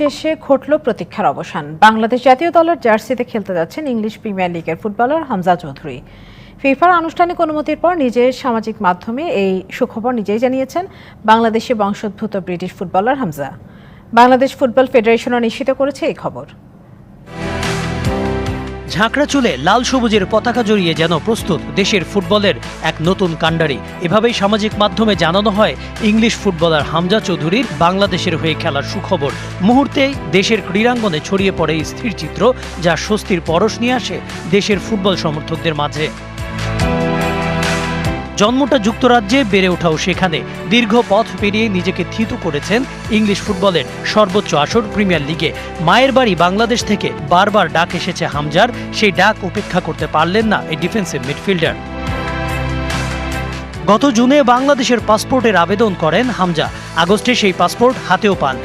শেষে ঘটল প্রতীক্ষার অবসান। বাংলাদেশ জাতীয় দলের জার্সিতে খেলতে যাচ্ছেন ইংলিশ প্রিমিয়ার লিগের ফুটবলার হামজা চৌধুরী। ফিফার আনুষ্ঠানিক অনুমতির পর নিজের সামাজিক মাধ্যমে এই সুখবর নিজেই জানিয়েছেন বাংলাদেশি বংশোদ্ভূত British footballer Hamza. Bangladesh football ফেডারেশনও নিশ্চিত করেছে এই খবর। ঝাঁকড়া চুলে লাল সবুজের পতাকা জড়িয়ে যেন প্রস্তুত দেশের ফুটবলের এক নতুন কাণ্ডারি। এভাবেই সামাজিক মাধ্যমে জানানো হয় ইংলিশ ফুটবলার হামজা চৌধুরীর বাংলাদেশের হয়ে খেলার সুখবর। মুহূর্তেই দেশের ক্রীড়াঙ্গনে ছড়িয়ে পড়ে স্থির চিত্র, যা স্বস্তির পরশ নিয়ে আসে দেশের ফুটবল সমর্থকদের মাঝে। জন্মটা যুক্তরাজ্যে, বেড়ে ওঠাও সেখানে। দীর্ঘ পথ পেরিয়ে নিজেকে থিতু করেছেন ইংলিশ ফুটবলের সর্বোচ্চ আসর প্রিমিয়ার লিগে। মায়ের বাড়ি বাংলাদেশ থেকে বারবার ডাক এসেছে হামজার, সেই ডাক উপেক্ষা করতে পারলেন না এই ডিফেন্সিভ মিডফিল্ডার। গত জুনে বাংলাদেশের পাসপোর্টের আবেদন করেন হামজা। আগস্টে সেই পাসপোর্ট হাতেও পান।